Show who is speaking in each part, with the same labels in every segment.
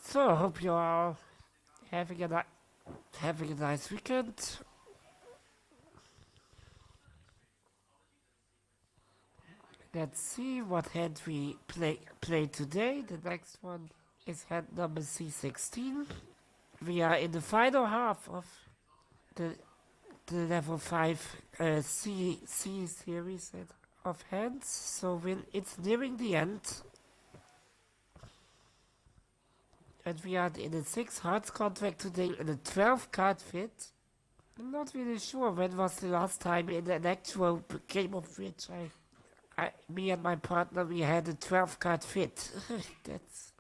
Speaker 1: So I hope you're all having having a nice weekend. Let's see what hand we play today. The next one is hand number C-16. We are in the final half of the the level 5 C series of hands, so it's nearing the end. And we are in a 6 hearts contract today in a 12 card fit. I'm not really sure when was the last time in an actual game of which me and my partner, we had a 12 card fit. That's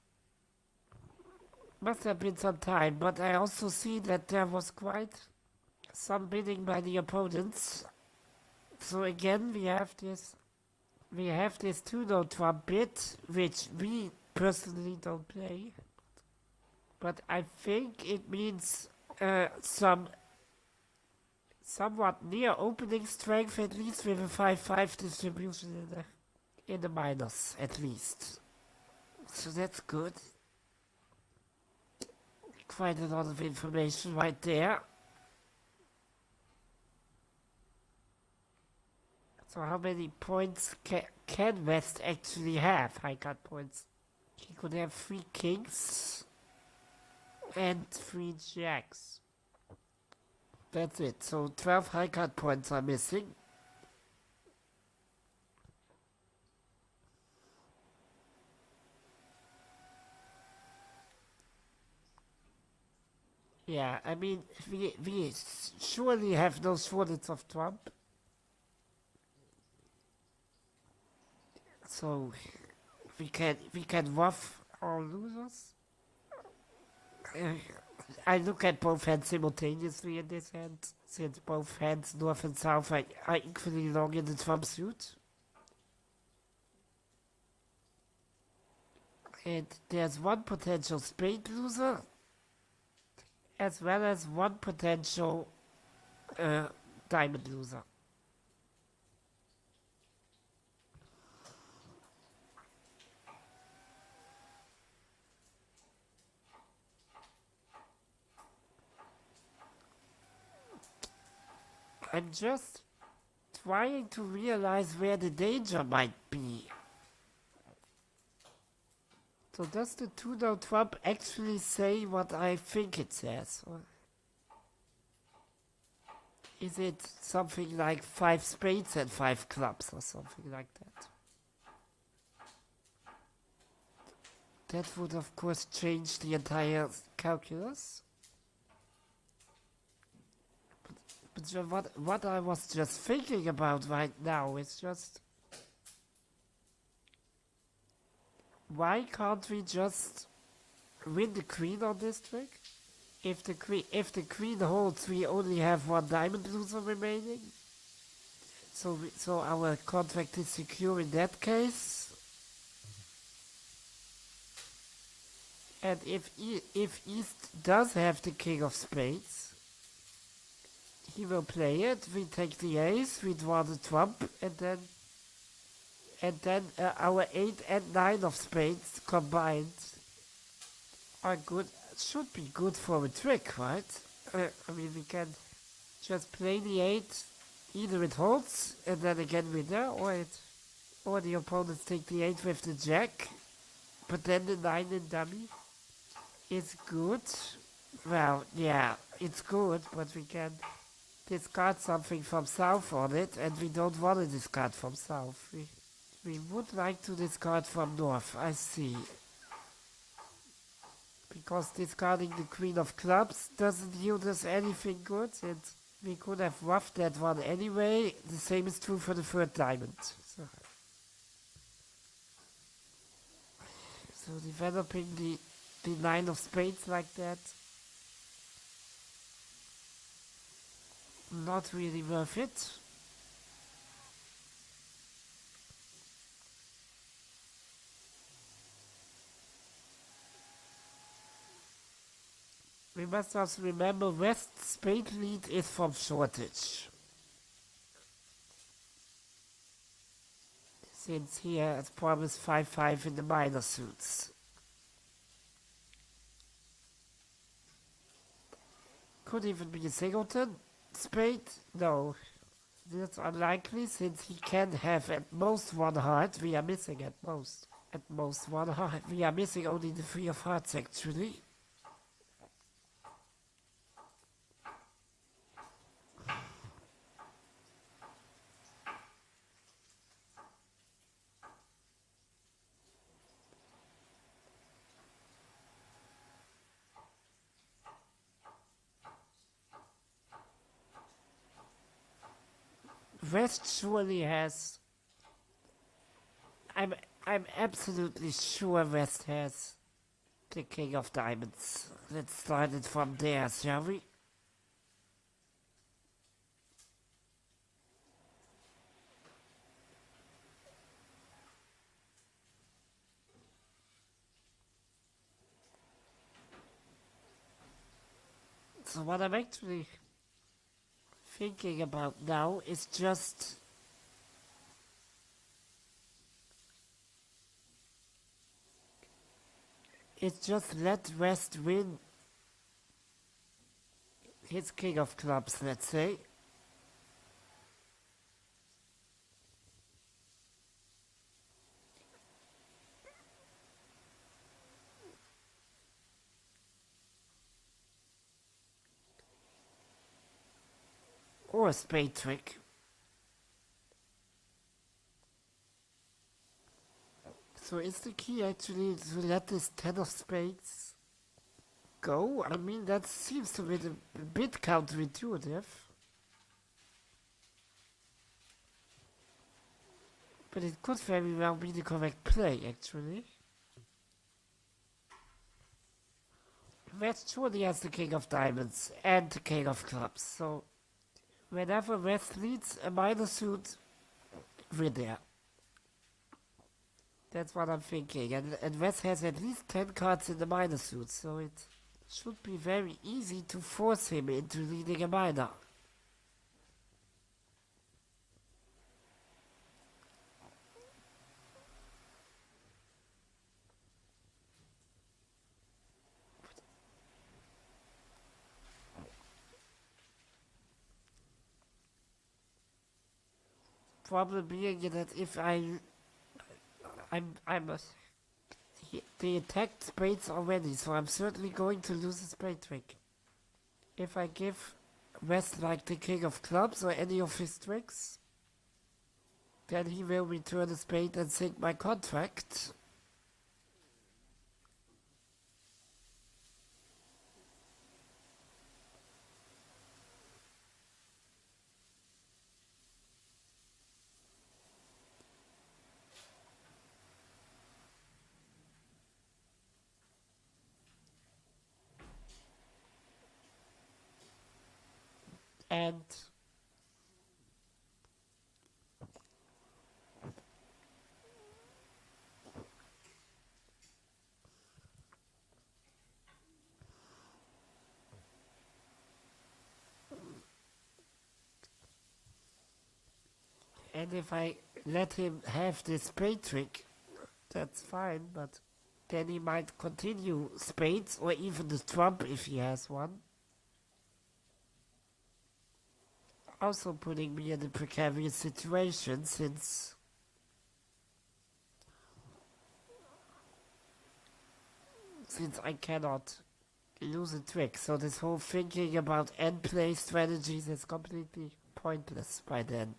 Speaker 1: must have been some time, but I also see that there was quite some bidding by the opponents. So again, we have this 2-note trump bid, which we personally don't play, but I think it means somewhat near opening strength, at least with a 5-5 distribution in the minors, at least. So that's good. Quite a lot of information right there. So how many points can West actually have? High card points. He could have 3 kings and 3 jacks. That's it. So 12 high card points are missing. Yeah, I mean, we surely have no shortage of Trump. So we can rough our losers. Uh, I look at both hands simultaneously in this hand, since both hands, north and south, are equally long in the Trump suit. And there's one potential spade loser, as well as one potential uh, diamond loser. I'm just trying to realize where the danger might be. So does the 2-note trump actually say what I think it says? Or is it something like 5 spades and 5 clubs or something like that? That would of course change the entire calculus. But what I was just thinking about right now is just, why can't we just win the queen on this trick? If the queen holds, we only have one diamond loser remaining. So our contract is secure in that case. And if East does have the king of spades, he will play it. We take the ace, we draw the trump, and then our 8 and 9 of spades combined are good. Should be good for a trick, right? I mean, we can just play the 8. Either it holds and then again winner, or the opponents take the 8 with the jack, but then the 9 in dummy is good. Well, yeah, it's good, but we can discard something from south on it, and we don't want to discard from south. We would like to discard from north, I see. Because discarding the queen of clubs doesn't yield us anything good, and we could have roughed that one anyway. The same is true for the third diamond. So developing the 9 of spades like that, not really worth it. We must also remember West's spade lead is from shortage. Since he has promised 5-5 in the minor suits. could even be a singleton spade. No, that's unlikely since he can have at most one heart. We are missing at most. At most one heart. We are missing only the three of hearts actually. West surely has. I'm I'm absolutely sure West has the King of Diamonds. Let's start it from there, shall we? So what I'm actually thinking about now is just let West win his King of Clubs, let's say. Or a spade trick. So is the key actually to let this 10 of spades go? I mean, that seems to be a bit counterintuitive. But it could very well be the correct play, actually. West surely has the King of Diamonds and the King of Clubs, so whenever West leads a minor suit, we're there. That's what I'm thinking. And West has at least 10 cards in the minor suit, so it should be very easy to force him into leading a minor. Problem being that if I'm they attacked spades already, so I'm certainly going to lose a spade trick. If I give West like the King of Clubs or any of his tricks, then he will return a spade and sink my contract. And if I let him have this spade trick, that's fine, but then he might continue spades or even the trump if he has one. Also putting me in a precarious situation since I cannot lose a trick. So this whole thinking about end play strategies is completely pointless by then.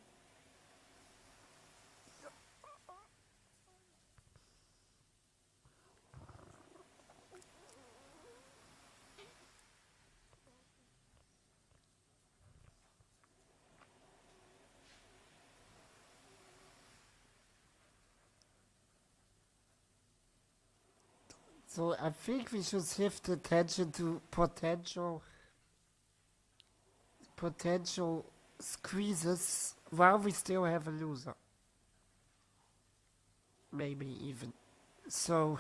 Speaker 1: So I think we should shift attention to potential squeezes while we still have a loser. Maybe even. So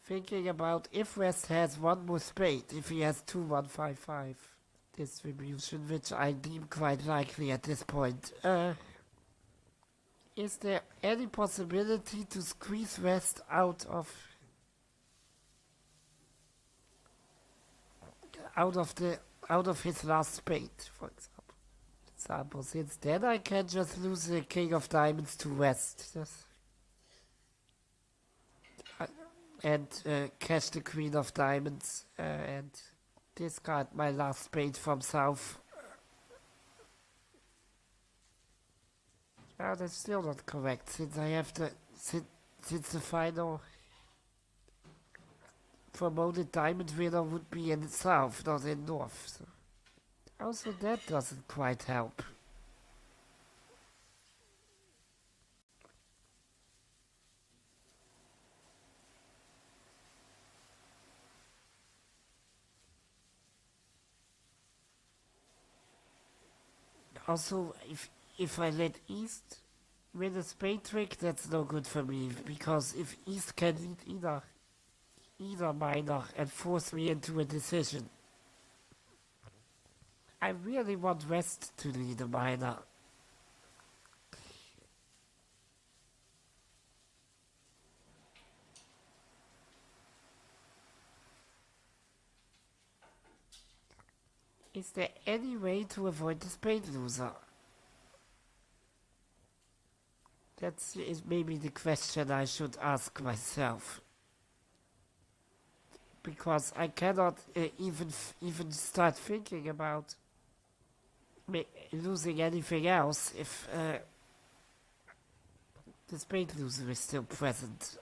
Speaker 1: thinking about if West has one more spade, if he has 2-1-5-5 distribution, which I deem quite likely at this point. Is there any possibility to squeeze West out of out of the out of his last spade, for example. Since then, I can just lose the king of diamonds to West. And catch the queen of diamonds and discard my last spade from south. Oh, that's still not correct, since I have since the final promoted diamond winner would be in the south, not in north. So. Also, that doesn't quite help. Also, if I let East win a spade trick, that's no good for me, because if East can lead either minor and force me into a decision, I really want West to lead a minor. Is there any way to avoid the spade loser? That is maybe the question I should ask myself. Because I cannot even start thinking about losing anything else if the spade loser is still present.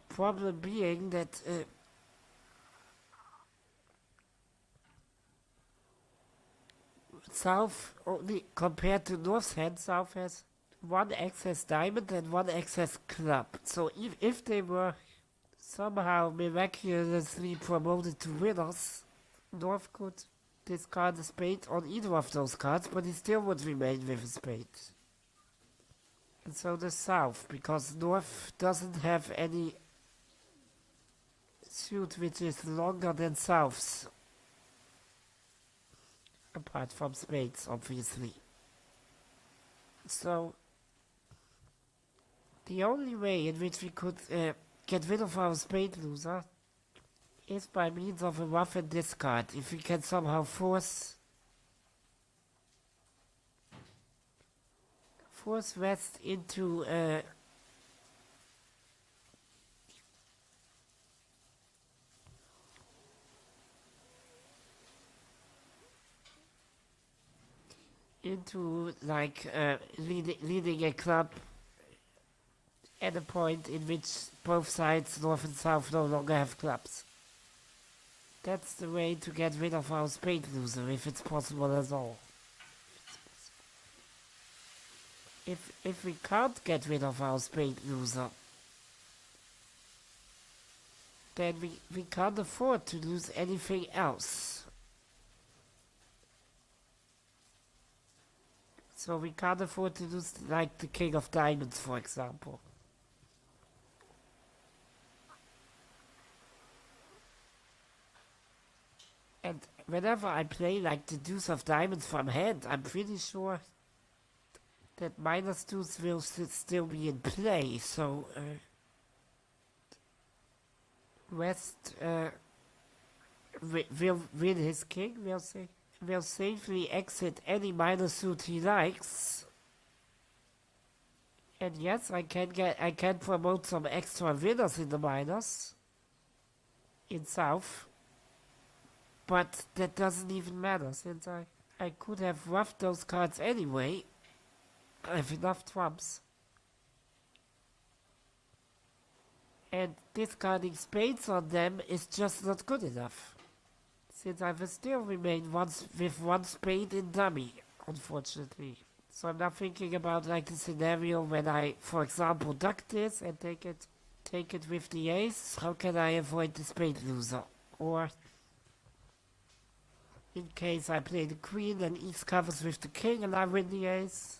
Speaker 1: Problem being that South, only compared to North's hand, South has one excess diamond and one excess club. So if they were somehow miraculously promoted to winners, North could discard a spade on either of those cards, but he still would remain with a spade. And so the South, because North doesn't have any suit which is longer than South's. Apart from spades, obviously. So, the only way in which we could get rid of our spade loser is by means of a rough and discard. If we can somehow force West into like leading a club at a point in which both sides, North and South, no longer have clubs. That's the way to get rid of our spade loser, if it's possible at all. If we can't get rid of our spade loser, then we can't afford to lose anything else. So we can't afford to lose, like, the king of diamonds, for example. And whenever I play, like, the deuce of diamonds from hand, I'm pretty sure that minus deuce will still be in play. So West will win his king, we'll say. Will safely exit any minor suit he likes. And yes, I can promote some extra winners in the minors in South. But that doesn't even matter, since I could have roughed those cards anyway. I have enough trumps. And discarding spades on them is just not good enough. Since I will still remain with one spade in dummy, unfortunately. So I'm now thinking about, like, the scenario when I, for example, duck this and take it with the ace. How can I avoid the spade loser? Or in case I play the queen and East covers with the king and I win the ace.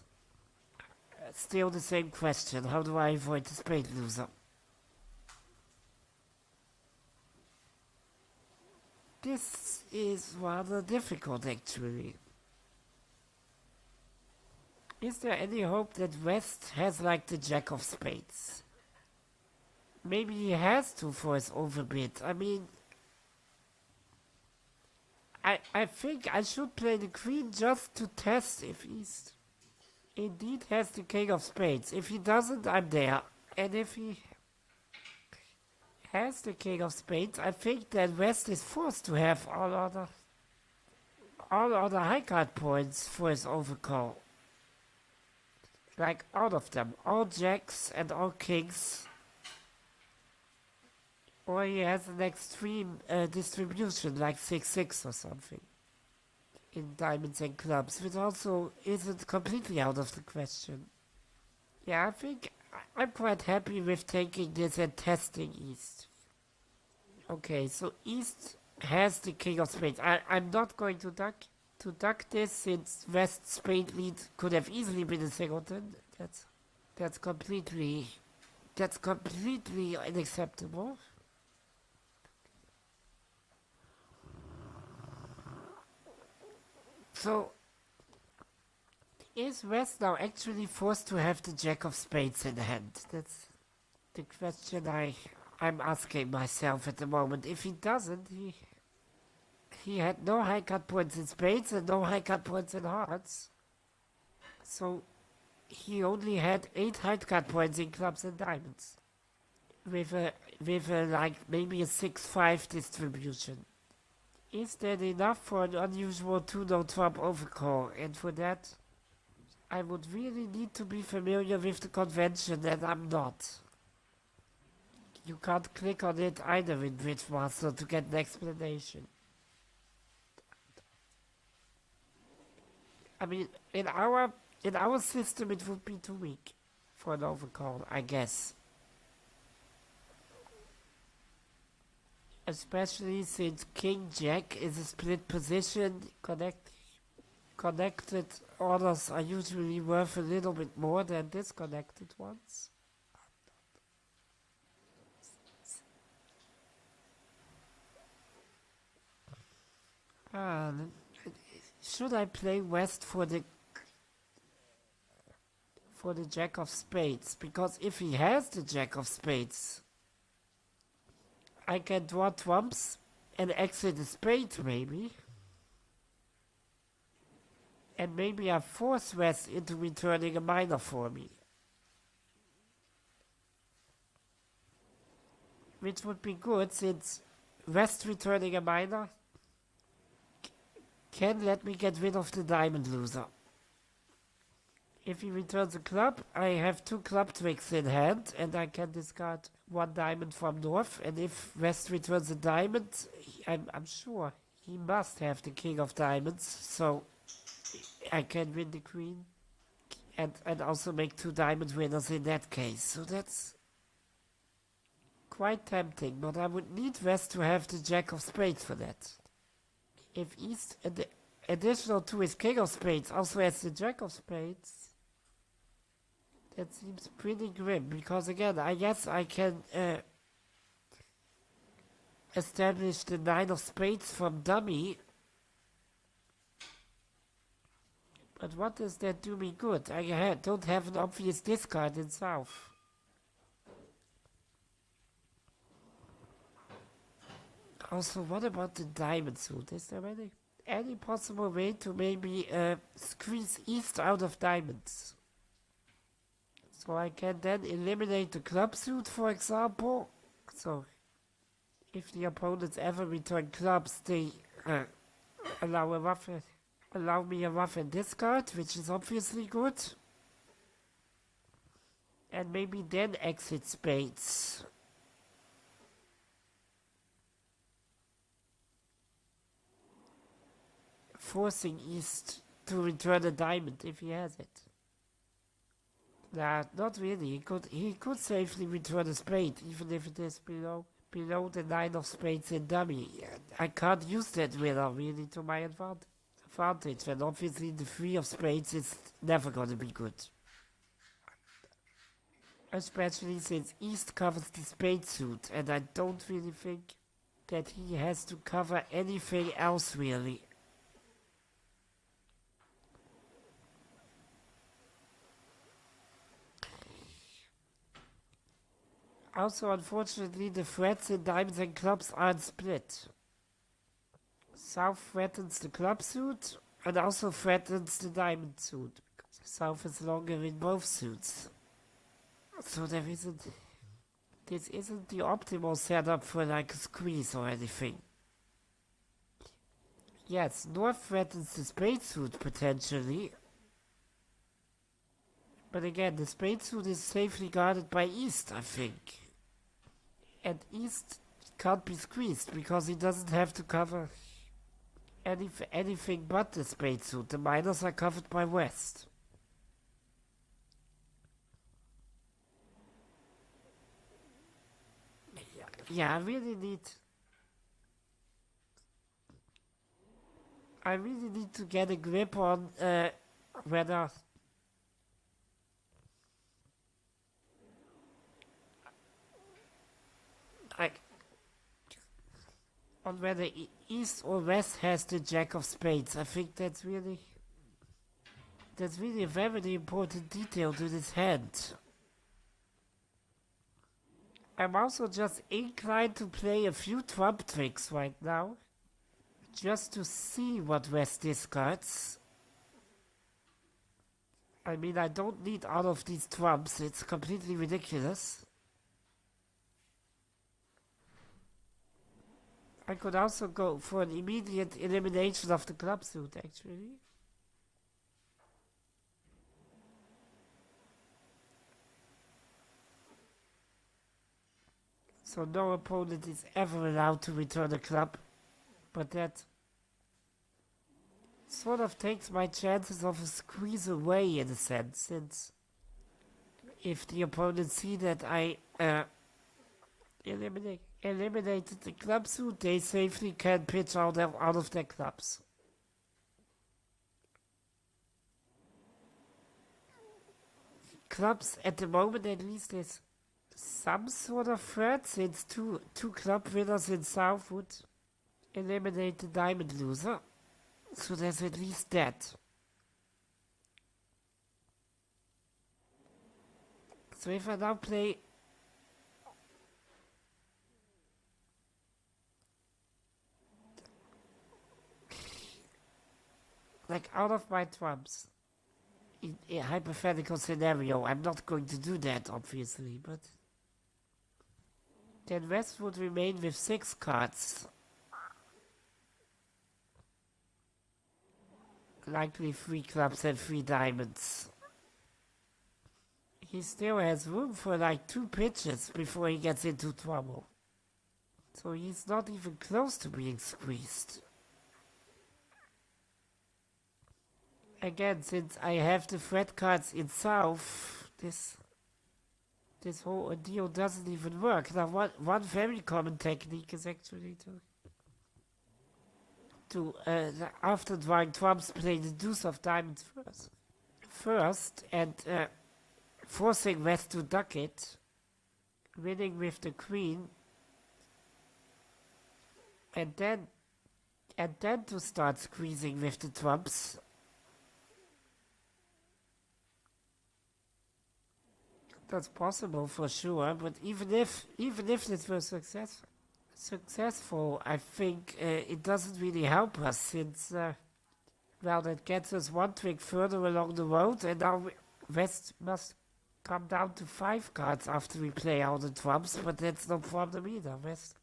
Speaker 1: Still the same question. How do I avoid the spade loser? This is rather difficult, actually. Is there any hope that West has like the Jack of Spades? Maybe he has to for his overbid. I mean, I think I should play the Queen just to test if East indeed has the King of Spades. If he doesn't, I'm there. And if he has the King of Spades, I think that West is forced to have all other high card points for his overcall. Like all of them. All jacks and all kings. Or he has an extreme distribution like 6-6 or something. In diamonds and clubs, which also isn't completely out of the question. Yeah, I think I'm quite happy with taking this and testing East. Okay, so East has the King of Spades. I'm not going to duck this since West Spade lead could have easily been a singleton. That's completely unacceptable. So is West now actually forced to have the Jack of Spades in hand? That's the question I'm asking myself at the moment. If he doesn't, he had no high cut points in spades and no high cut points in hearts. So he only had 8 high cut points in clubs and diamonds. With a like maybe a 6-5 distribution. Is that enough for an unusual 2-no trump overcall? And for that, I would really need to be familiar with the convention, and I'm not. You can't click on it either in Bridgemaster to get an explanation. I mean, in our system, it would be too weak for an overcall, I guess. Especially since King Jack is a split position, connected orders are usually worth a little bit more than disconnected ones. Ah, should I play West for the Jack of Spades? Because if he has the Jack of Spades, I can draw trumps and exit a spade maybe. And maybe I force West into returning a minor for me. Which would be good since West returning a minor can let me get rid of the diamond loser. If he returns a club, I have 2 club tricks in hand and I can discard 1 diamond from north. And if West returns a diamond, I'm sure he must have the king of diamonds, so I can win the queen and also make 2 diamond winners in that case. So that's quite tempting, but I would need West to have the jack of spades for that. If East, additional to his king of spades, also has the jack of spades, that seems pretty grim, because again, I guess I can establish the 9 of spades from dummy. But what does that do me good? I don't have an obvious discard in south. Also, what about the diamond suit? Is there any possible way to maybe squeeze east out of diamonds? So I can then eliminate the club suit, for example. So if the opponents ever return clubs, they allow me a rough and discard, which is obviously good. And maybe then exit spades. Forcing East to return a diamond if he has it. Nah, not really. He could safely return a spade, even if it is below the 9 of spades in dummy. I can't use that winner really to my advantage, and obviously the 3 of spades is never gonna be good. Especially since East covers the spade suit, and I don't really think that he has to cover anything else really. Also, unfortunately, the threats in diamonds and clubs aren't split. South threatens the club suit and also threatens the diamond suit. South is longer in both suits. So this isn't the optimal setup for like a squeeze or anything. Yes, North threatens the spade suit potentially. But again, the spade suit is safely guarded by East, I think. And East can't be squeezed because he doesn't have to cover anything but the spade suit. The minors are covered by West. Yeah, I really need to get a grip on whether like on whether East or West has the Jack of Spades. I think that's really a very important detail to this hand. I'm also just inclined to play a few trump tricks right now, just to see what West discards. I mean, I don't need all of these trumps, it's completely ridiculous. I could also go for an immediate elimination of the club suit, actually. So no opponent is ever allowed to return a club, but that sort of takes my chances of a squeeze away in a sense, since if the opponent see that I eliminated the club suit, they safely can pitch out of their clubs. Clubs at the moment at least is some sort of threat, since two club winners in South would eliminate the diamond loser. So there's at least that. So if I now play like out of my trumps in a hypothetical scenario, I'm not going to do that obviously, but then West would remain with 6 cards. Likely 3 clubs and 3 diamonds. He still has room for like 2 pitches before he gets into trouble. So he's not even close to being squeezed. Again, since I have the threat cards in South, this whole ordeal doesn't even work. Now, one very common technique is actually to after drawing trumps, play the deuce of diamonds first, and forcing West to duck it, winning with the queen, and then to start squeezing with the trumps. That's possible for sure, but even if this was successful, I think it doesn't really help us, since well, that gets us one trick further along the road, and now West must come down to 5 cards after we play all the trumps, but that's no problem either. West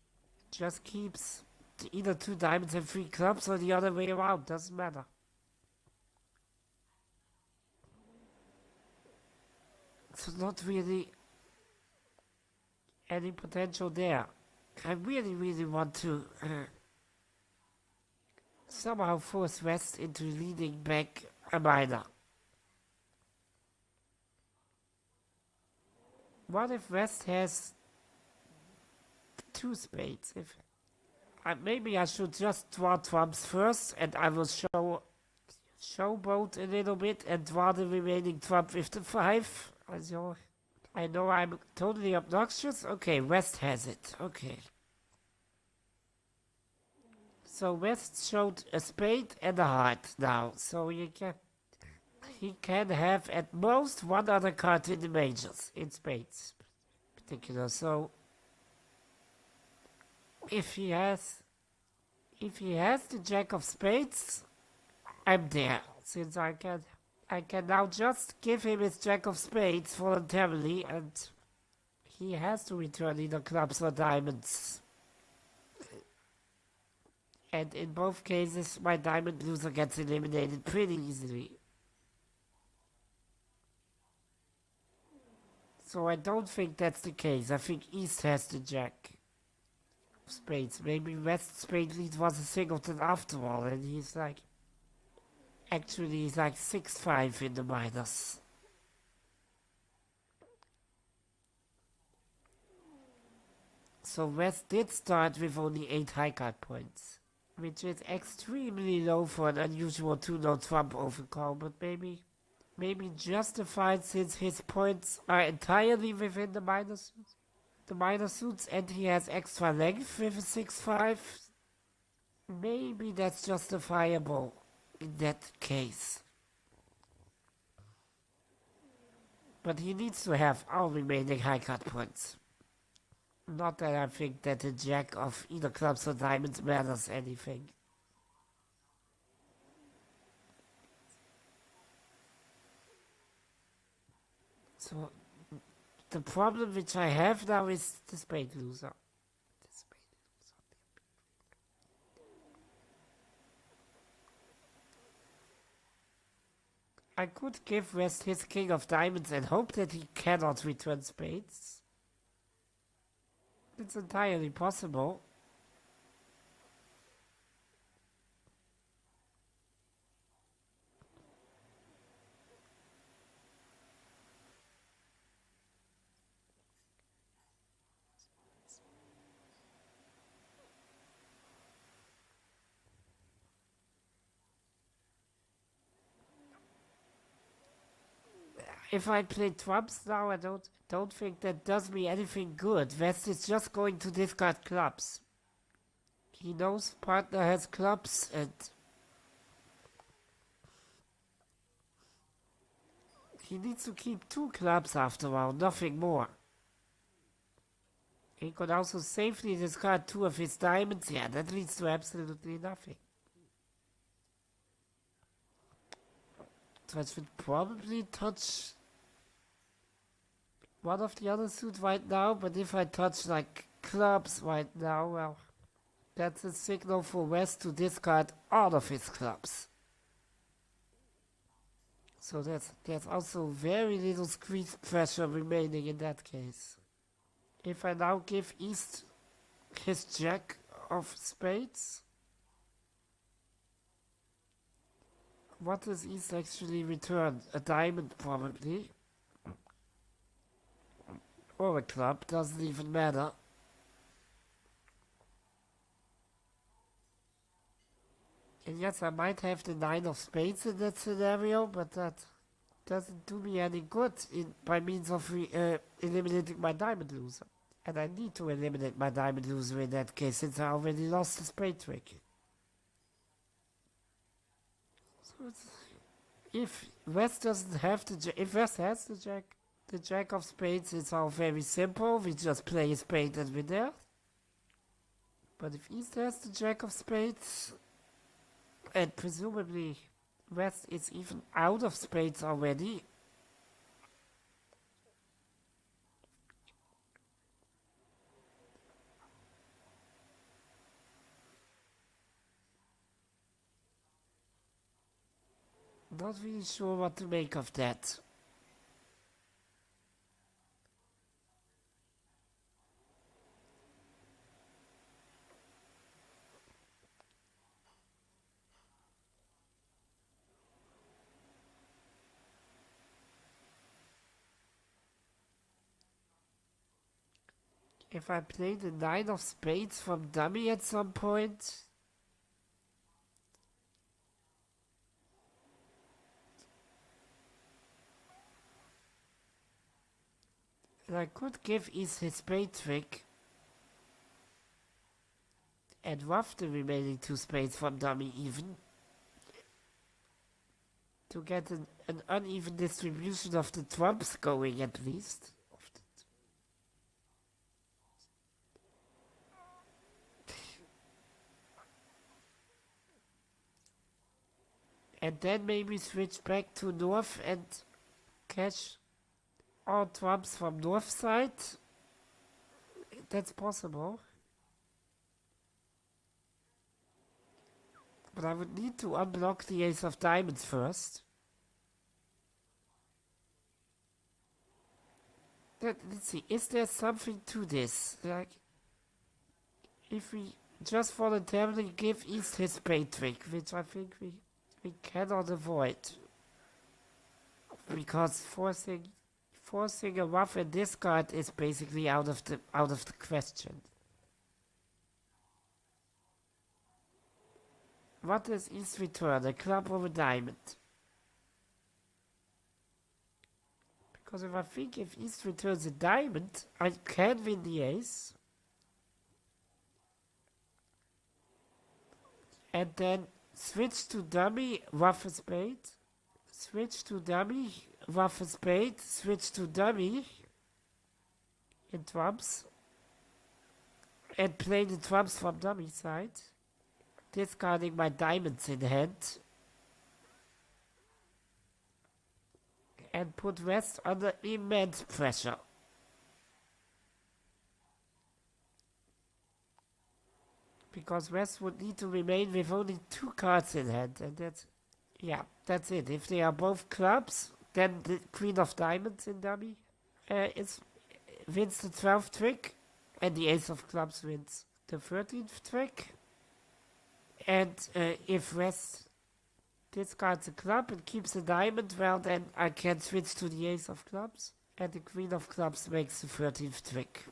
Speaker 1: just keeps either 2 diamonds and 3 clubs, or the other way around, doesn't matter. So not really any potential there. I really want to somehow force West into leading back a minor. What if West has 2 spades? If maybe I should just draw trumps first, and I will showboat a little bit and draw the remaining trump with the 5. I know I'm totally obnoxious. Okay, West has it. Okay. So West showed a spade and a heart now. So he can have at most 1 other card in the majors, in spades. particular. So if he has the jack of spades, I'm there. Since I can now just give him his jack of spades voluntarily, and he has to return either clubs or diamonds. And in both cases, my diamond loser gets eliminated pretty easily. So I don't think that's the case. I think East has the jack of spades. Maybe West spade lead was a singleton after all, and he's like 6-5 in the minors. So West did start with only 8 high card points, which is extremely low for an unusual 2-note Trump overcall, but maybe justified since his points are entirely within the minor suits. The minor suits, and he has extra length with a 6-5. Maybe that's justifiable in that case. But he needs to have all remaining high card points. Not that I think that the jack of either clubs or diamonds matters anything. So the problem which I have now is the spade loser. I could give West his king of diamonds and hope that he cannot return spades. It's entirely possible. If I play trumps now, I don't think that does me anything good. West is just going to discard clubs. He knows partner has clubs, and he needs to keep 2 clubs after all, nothing more. He could also safely discard 2 of his diamonds. Yeah, that leads to absolutely nothing. So I should probably touch one of the other suits right now, but if I touch like clubs right now, well, that's a signal for West to discard all of his clubs. So there's also very little squeeze pressure remaining in that case. If I now give East his jack of spades, what does East actually return? A diamond probably. Or a club, doesn't even matter. And yes, I might have the 9 of spades in that scenario, but that doesn't do me any good by means of eliminating my diamond loser. And I need to eliminate my diamond loser in that case, since I already lost the spade trick. So if West doesn't have if West has the jack of spades, it's all very simple. We just play a spade and we're there. But if East has the jack of spades, and presumably West is even out of spades already, not really sure what to make of that. If I play the 9 of spades from dummy at some point, I could give East his spade trick and rough the remaining 2 spades from dummy even, to get an uneven distribution of the trumps going at least. And then maybe switch back to north and catch all trumps from north side. That's possible. But I would need to unblock the ace of diamonds first. Let's see, is there something to this? Like, if we just voluntarily give East his spade trick, which I think we cannot avoid. Because forcing a ruff and discard is basically out of the question. What does East return? A club or a diamond? Because if East returns a diamond, I can win the ace. And then switch to dummy, ruff a spade. Switch to dummy, ruff a spade. Switch to dummy in trumps. And play the trumps from dummy side. Discarding my diamonds in hand. And put West under immense pressure. Because West would need to remain with only 2 cards in hand. And that's it. If they are both clubs, then the Queen of Diamonds in dummy wins the 12th trick. And the Ace of Clubs wins the 13th trick. And if West discards a club and keeps a diamond, well then I can switch to the Ace of Clubs. And the Queen of Clubs makes the 13th trick.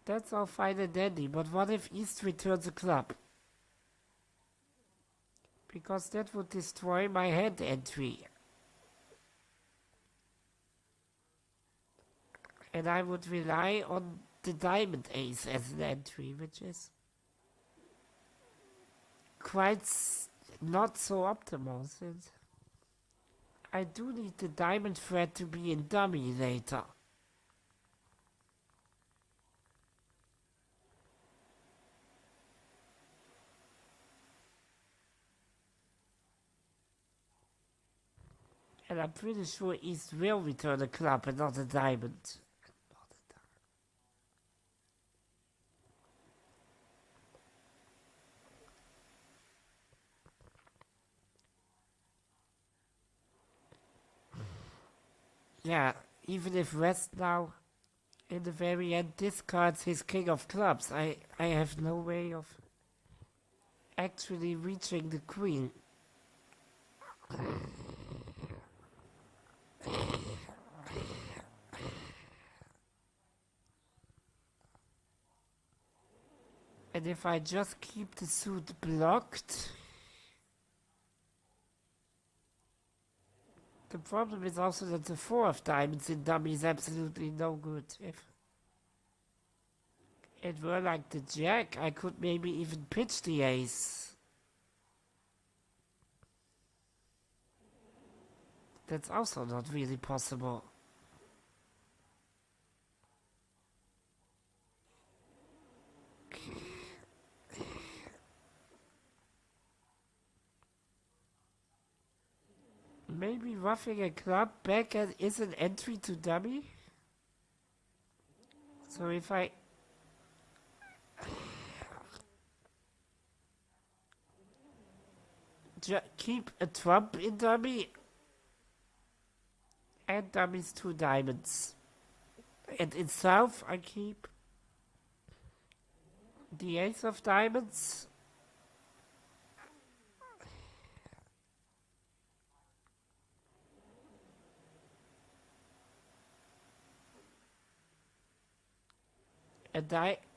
Speaker 1: That's all fine and dandy, but what if East returns a club? Because that would destroy my hand entry. And I would rely on the diamond ace as an entry, which is quite not so optimal, since I do need the diamond threat to be in dummy later. And I'm pretty sure East will return a club and not a diamond. Yeah, even if West now, in the very end, discards his King of Clubs, I have no way of actually reaching the Queen. And if I just keep the suit blocked... The problem is also that the 4 of diamonds in dummy is absolutely no good. If it were like the jack, I could maybe even pitch the ace. That's also not really possible. Maybe roughing a club back is an entry to dummy? So if I... keep a trump in dummy and dummy's 2 diamonds. And in south I keep the ace of diamonds.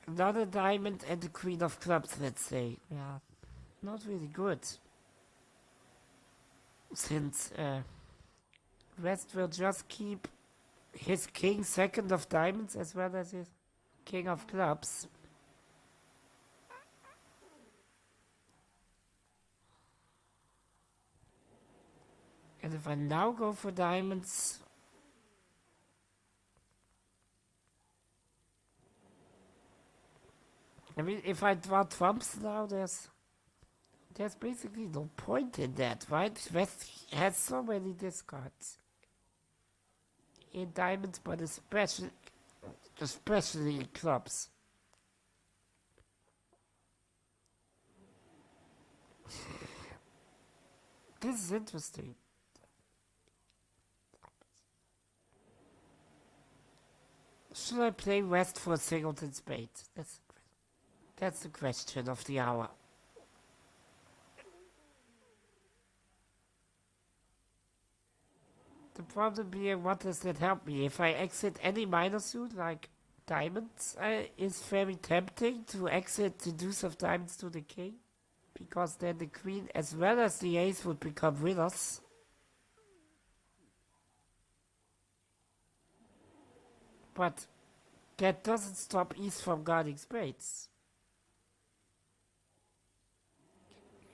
Speaker 1: Another diamond and the Queen of Clubs, let's say. Yeah, not really good. Since West will just keep his King 2nd of Diamonds as well as his King of Clubs. And if I now go for diamonds... I mean, if I draw trumps now, there's there's basically no point in that, right? West has so many discards in diamonds, but especially in clubs. This is interesting. Should I play West for singleton spade? That's the question of the hour. The problem being, what does that help me? If I exit any minor suit, like diamonds, it's very tempting to exit the deuce of diamonds to the king, because then the queen as well as the ace would become winners. But that doesn't stop East from guarding spades.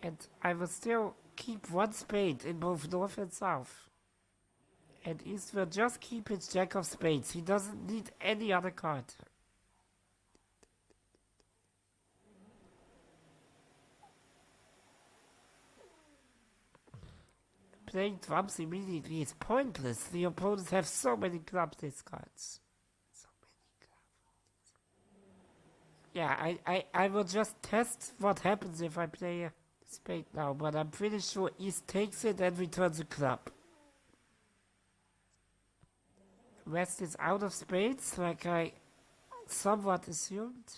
Speaker 1: And I will still keep one spade in both north and south. And East will just keep his jack of spades. He doesn't need any other card. Playing trumps immediately is pointless. The opponents have so many club discards. So many club. Yeah, I will just test what happens if I play a spade now, but I'm pretty sure East takes it and returns a club. West is out of spades, like I somewhat assumed.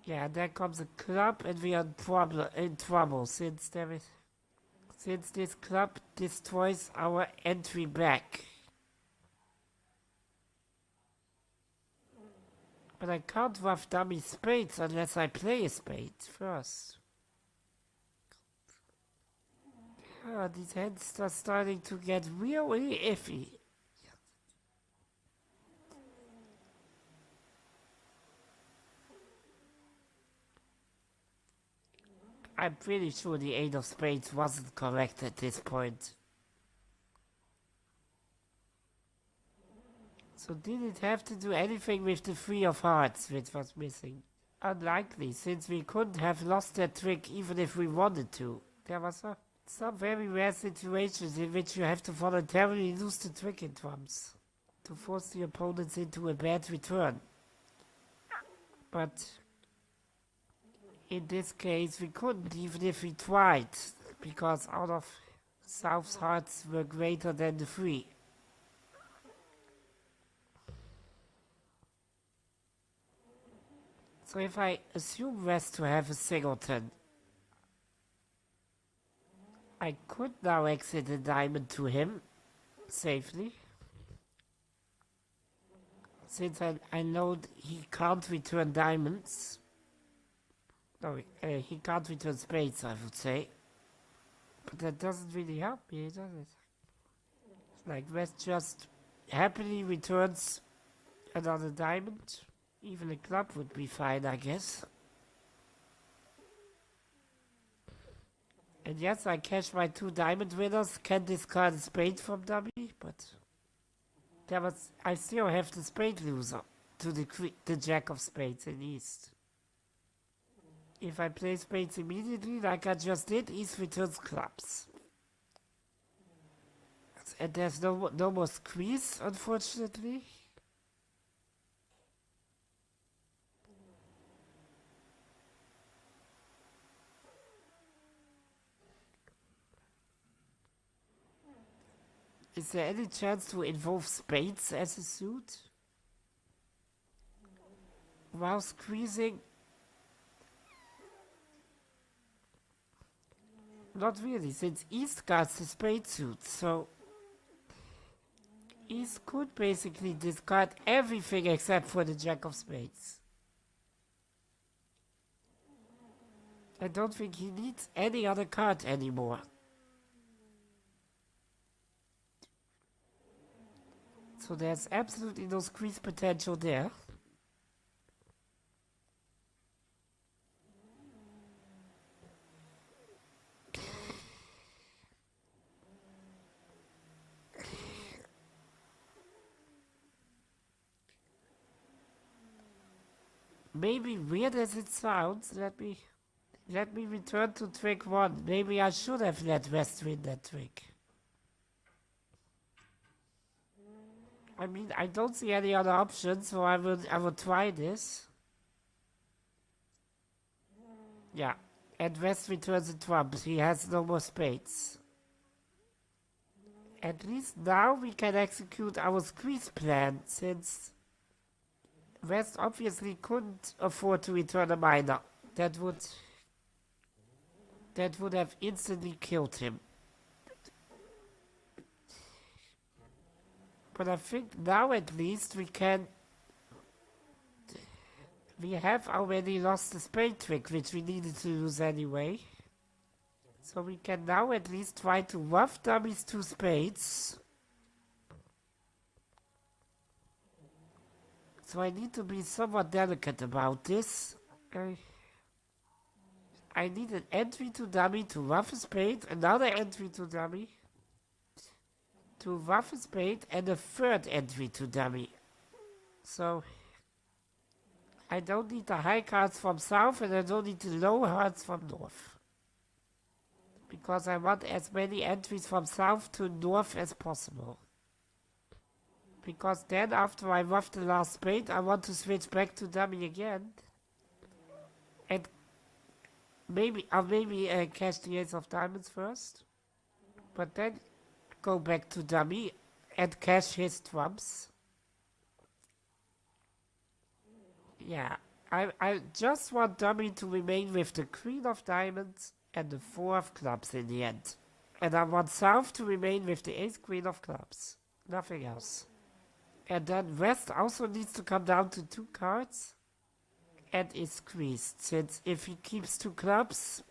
Speaker 1: Yeah, there comes a club, and we are in trouble since this club destroys our entry back. But I can't rough dummy spades unless I play a spade first. These hands are starting to get really iffy. I'm pretty sure the 8 of spades wasn't correct at this point. So did it have to do anything with the 3 of hearts, which was missing? Unlikely, since we couldn't have lost that trick even if we wanted to. There was some very rare situations in which you have to voluntarily lose the trick in trumps to force the opponents into a bad return. But in this case, we couldn't even if we tried, because out of South's hearts were greater than the 3. So if I assume West to have a singleton, I could now exit a diamond to him safely. Since I know he can't return diamonds. No, he can't return spades, I would say. But that doesn't really help me, does it? Like, West just happily returns another diamond. Even a club would be fine, I guess. And yes, I cash my 2 diamond winners, can discard a spade from dummy, but I still have the spade loser to the jack of spades in East. If I play spades immediately, like I just did, East returns clubs. And there's no more squeeze, unfortunately. Is there any chance to involve spades as a suit? While squeezing? Not really, since East guards the spade suit, so East could basically discard everything except for the jack of spades. I don't think he needs any other card anymore. So there's absolutely no squeeze potential there. Maybe weird as it sounds, let me Let me return to trick 1. Maybe I should have let West win that trick. I mean, I don't see any other options, so I will try this. Yeah. And West returns the trumps. He has no more spades. At least now we can execute our squeeze plan, since West obviously couldn't afford to return a minor. That would have instantly killed him. But I think now at least we can. We have already lost the spade trick, which we needed to lose anyway. So we can now at least try to rough dummies 2 spades. So I need to be somewhat delicate about this. I need an entry to dummy to rough a spade, another entry to dummy to rough a spade, and a third entry to dummy. So I don't need the high cards from south, and I don't need the low cards from north. Because I want as many entries from south to north as possible. Because then after I rough the last spade, I want to switch back to dummy again. And maybe cash the ace of diamonds first. But then go back to dummy and cash his trumps. Yeah, I just want dummy to remain with the queen of diamonds and the 4 of clubs in the end. And I want south to remain with the ace queen of clubs. Nothing else. And then West also needs to come down to 2 cards and is squeezed, since if he keeps 2 clubs,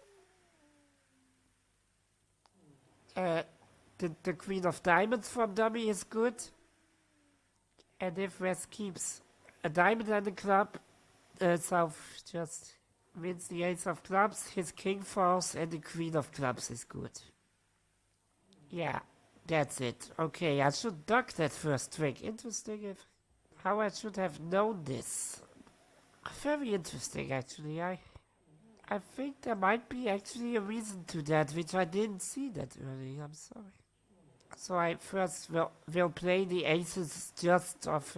Speaker 1: the queen of diamonds from dummy is good. And if West keeps a diamond and a club, south just wins the ace of clubs, his king falls, and the queen of clubs is good. Yeah, that's it. Okay, I should duck that first trick. Interesting how I should have known this. Very interesting, actually. I think there might be actually a reason to that, which I didn't see that early. I'm sorry. So I first will play the aces just of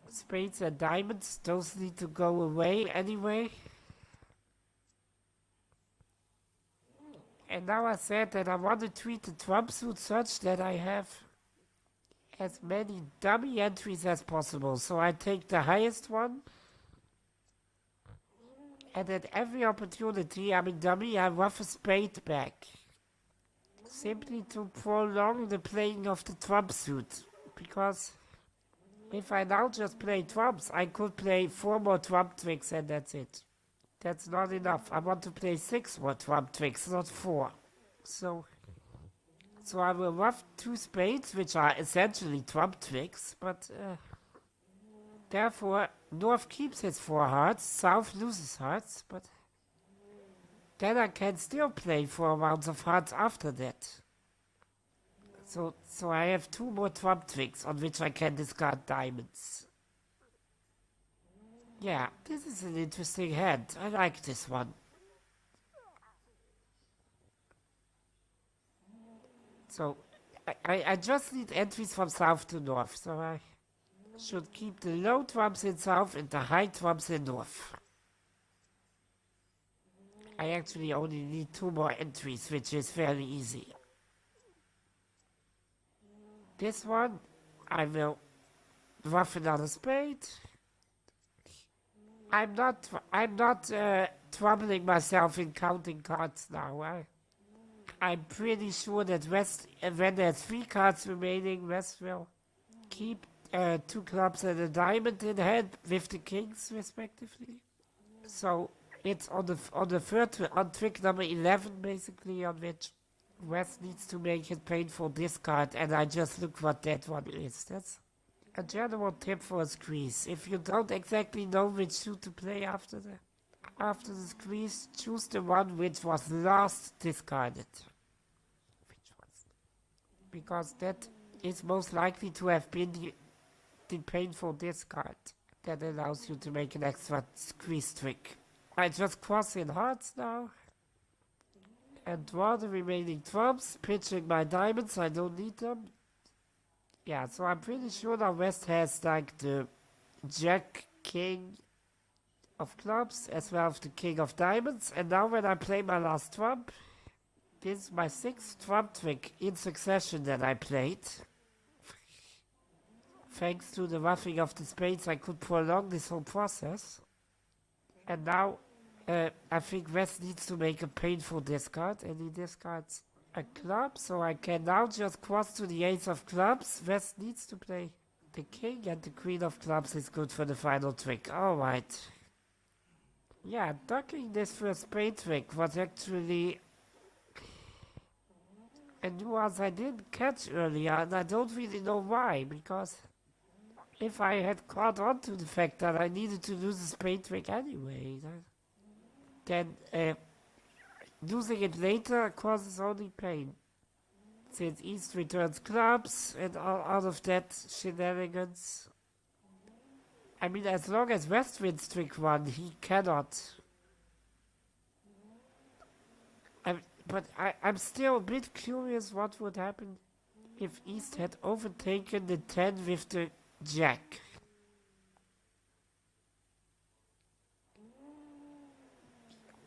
Speaker 1: spades and diamonds. Those need to go away anyway. And now I said that I want to treat the trump suit such that I have as many dummy entries as possible. So I take the highest one. And at every opportunity I'm in dummy, I rough a spade back. Simply to prolong the playing of the trump suit. Because if I now just play trumps, I could play 4 more trump tricks and that's it. That's not enough. I want to play 6 more trump tricks, not 4. So I will rough 2 spades, which are essentially trump tricks, but therefore North keeps his 4 hearts, South loses hearts, but then I can still play 4 rounds of hearts after that. So I have 2 more trump tricks on which I can discard diamonds. Yeah, this is an interesting hand. I like this one. So I just need entries from south to north, so I should keep the low trumps in south and the high trumps in north. I actually only need 2 more entries, which is fairly easy. This one, I will rough another spade. I'm not troubling myself in counting cards now. I'm pretty sure that West, when there's 3 cards remaining, West will keep 2 clubs and a diamond in hand with the kings, respectively. So it's on the third, on trick number 11, basically, on which West needs to make his painful discard, and I just look what that one is. That's a general tip for a squeeze. If you don't exactly know which suit to play after the squeeze, choose the one which was last discarded. Because that is most likely to have been the painful discard that allows you to make an extra squeeze trick. I just cross in hearts now and draw the remaining trumps, pitching my diamonds. I don't need them. Yeah, so I'm pretty sure now West has like the Jack, King of clubs as well as the King of diamonds. And now when I play my last trump, this is my sixth trump trick in succession that I played. Thanks to the roughing of the spades, I could prolong this whole process. And now I think West needs to make a painful discard, and he discards a club, so I can now just cross to the ace of clubs. West needs to play the king, and the queen of clubs is good for the final trick. Alright. Yeah, ducking this first spade trick was actually a nuance I didn't catch earlier, and I don't really know why, because if I had caught on to the fact that I needed to lose a spade trick anyway, then losing it later causes only pain. Since East returns clubs and all of that shenanigans. I mean, as long as West wins trick 1, he cannot. But I'm still a bit curious what would happen if East had overtaken the 10 with the Jack.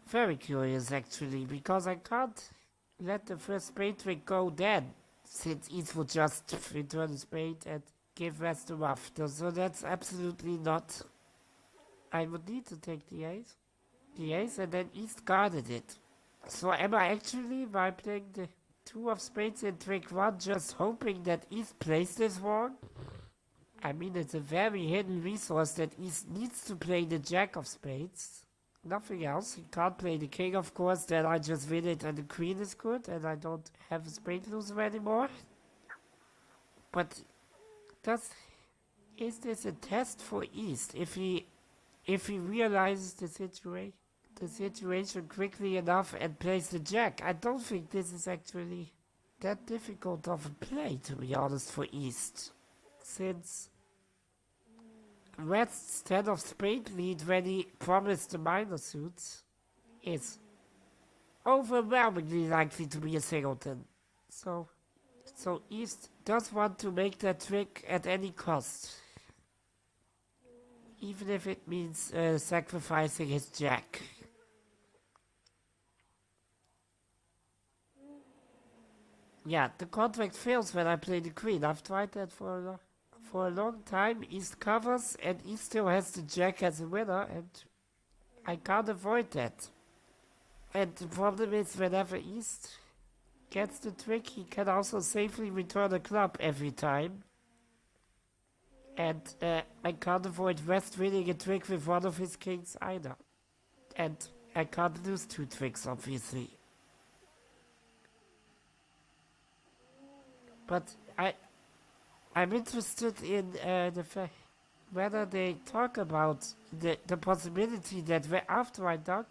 Speaker 1: Very curious actually, because I can't let the first spade trick go then, since East would just return the spade and give West a ruff. So that's absolutely not. I would need to take the ace, and then East guarded it. So am I actually, by playing the 2 of spades in trick 1, just hoping that East plays this wrong? I mean, it's a very hidden resource that East needs to play the Jack of spades. Nothing else. He can't play the king, of course, then I just win it and the queen is good, and I don't have a spade loser anymore. But is this a test for East? If he realizes the situation quickly enough and plays the Jack, I don't think this is actually that difficult of a play, to be honest, for East. Since West's 10 of spade lead when he promised the minor suits is overwhelmingly likely to be a singleton. So East does want to make that trick at any cost. Even if it means sacrificing his Jack. Yeah, the contract fails when I play the queen. I've tried that for a long time. East covers and East still has the Jack as a winner, and I can't avoid that. And the problem is, whenever East gets the trick, he can also safely return a club every time. And I can't avoid West winning a trick with one of his kings either. And I can't lose 2 tricks, obviously. But I'm interested in the fact whether they talk about the possibility that after I duck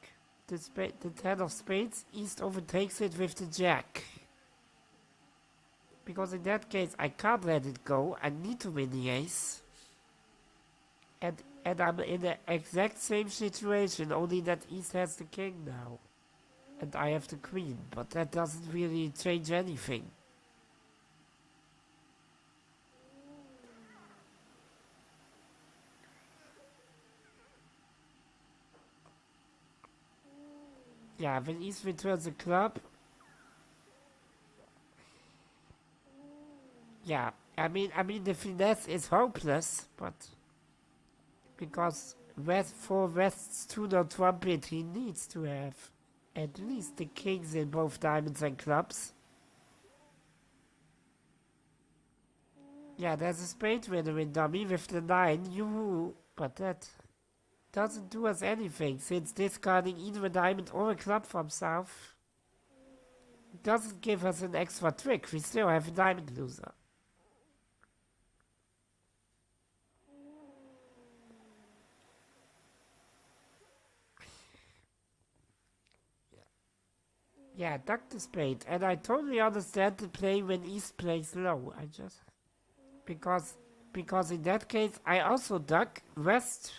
Speaker 1: the 10 of spades, East overtakes it with the Jack. Because in that case, I can't let it go. I need to win the ace. And I'm in the exact same situation, only that East has the king now. And I have the queen, but that doesn't really change anything. Yeah, when East returns a club. Yeah, I mean the finesse is hopeless, but because for West's 2-0 trumpet, he needs to have at least the kings in both diamonds and clubs. Yeah, there's a spade winner in dummy with the 9, yoo-hoo, but that doesn't do us anything, since discarding either a diamond or a club from south doesn't give us an extra trick. We still have a diamond loser. Yeah, duck the spade, and I totally understand the play when East plays low. I just because in that case I also duck. West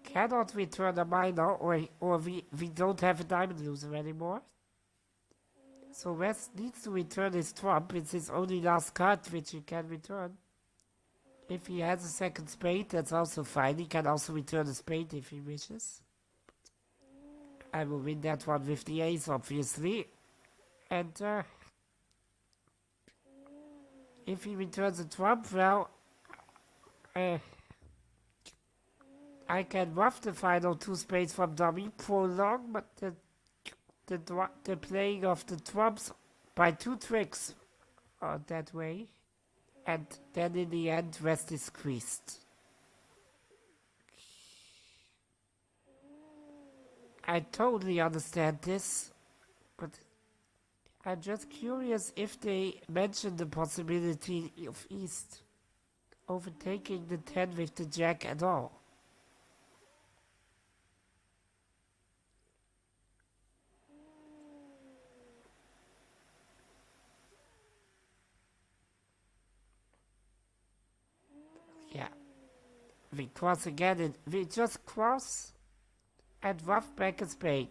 Speaker 1: cannot return a minor, or we don't have a diamond loser anymore. So West needs to return his trump. It's his only last card which he can return. If he has a second spade, that's also fine. He can also return a spade if he wishes. I will win that one with the ace, obviously. And if he returns a trump, well, I can ruff the final two spades from dummy, prolong, but the playing of the trumps by two tricks that way. And then in the end, West is squeezed. I totally understand this, but I'm just curious if they mention the possibility of East overtaking the 10 with the jack at all. Yeah. We cross again and we just cross and rough back a spade.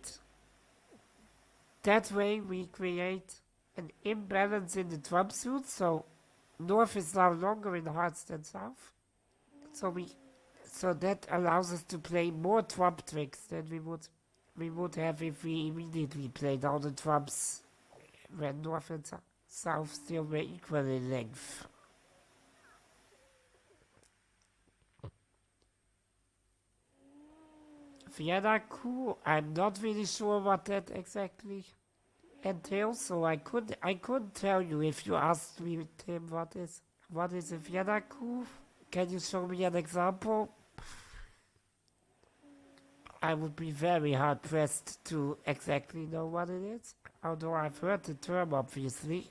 Speaker 1: That way we create an imbalance in the trump suit, so North is now longer in hearts than South. So that allows us to play more trump tricks than we would have if we immediately played all the trumps when North and South still were equal in length. Vienna coup, I'm not really sure what that exactly entails, so I couldn't tell you if you asked me, Tim, what is a Vienna coup? Can you show me an example? I would be very hard pressed to exactly know what it is, although I've heard the term, obviously.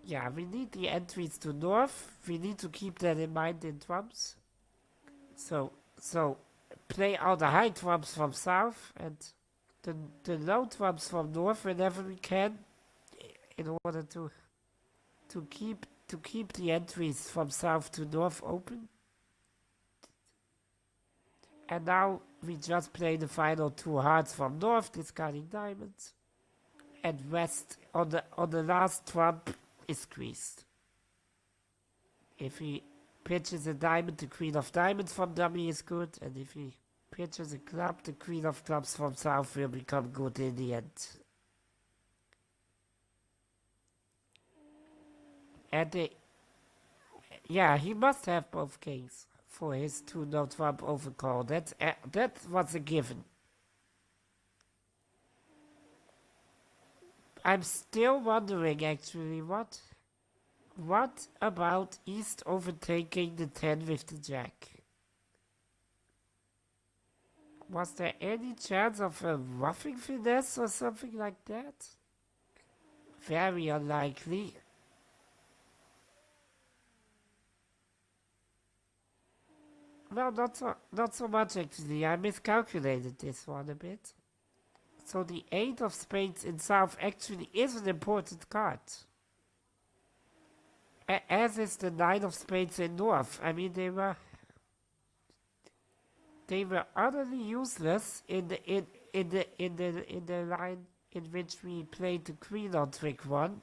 Speaker 1: Yeah, we need the entries to North. We need to keep that in mind in trumps. So play all the high trumps from South and the low trumps from North whenever we can, in order to keep the entries from South to North open. And now we just play the final two hearts from North, discarding diamonds. And West on the last trump is squeezed. If he pitches a diamond, the queen of diamonds from dummy is good, and if he pitches a club, the queen of clubs from South will become good in the end. And yeah, he must have both kings for his 2-no trump overcall. That was a given. I'm still wondering, actually, what about East overtaking the 10 with the jack? Was there any chance of a roughing finesse or something like that? Very unlikely. Well, not so much actually. I miscalculated this one a bit. So the 8 of spades in South actually is an important card. As is the 9 of spades in North. I mean, they were utterly useless in the line in which we played the queen on trick 1,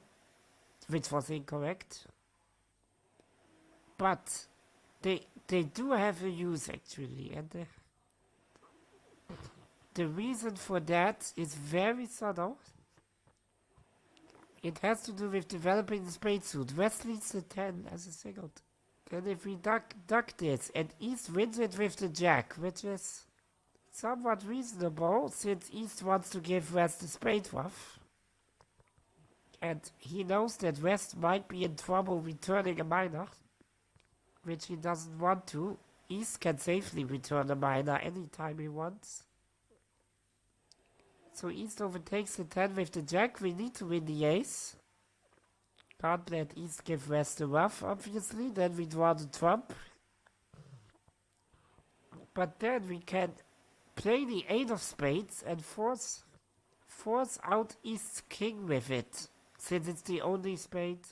Speaker 1: which was incorrect. But they do have a use actually, and the reason for that is very subtle. It has to do with developing the spade suit. West leads the 10 as a single. And if we duck this, and East wins it with the jack, which is somewhat reasonable, since East wants to give West the spade ruff. And he knows that West might be in trouble returning a minor, which he doesn't want to. East can safely return a minor anytime he wants. So East overtakes the 10 with the jack. We need to win the ace. Can't let East give West the ruff, obviously. Then we draw the trump. But then we can play the 8 of spades and force out East's king with it, since it's the only spade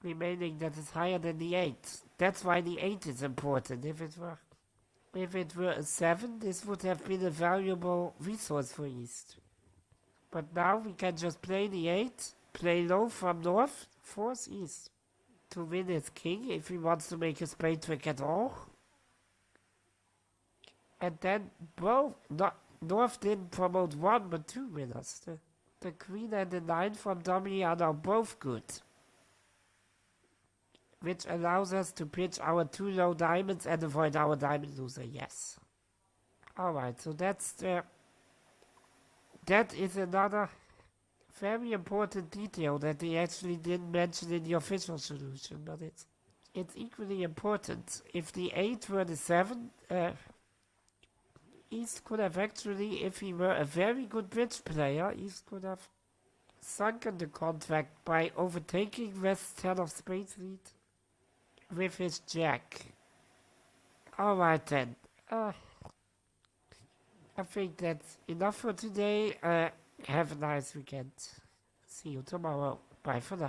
Speaker 1: remaining that is higher than the 8. That's why the 8 is important. If it were a 7, this would have been a valuable resource for East. But now we can just play the 8, play low from north, force East to win his king if he wants to make a spade trick at all. And then both, North didn't promote 1 but 2 winners. The queen and the 9 from dummy are now both good. Which allows us to pitch our 2 low diamonds and avoid our diamond loser, yes. Alright, so that is another very important detail that they actually didn't mention in the official solution, but it's equally important. If the 8 were the 7, East could have actually, if he were a very good bridge player, East could have sunken the contract by overtaking West's 10 of spades lead with his jack. Alright then. I think that's enough for today. Have a nice weekend. See you tomorrow. Bye for now.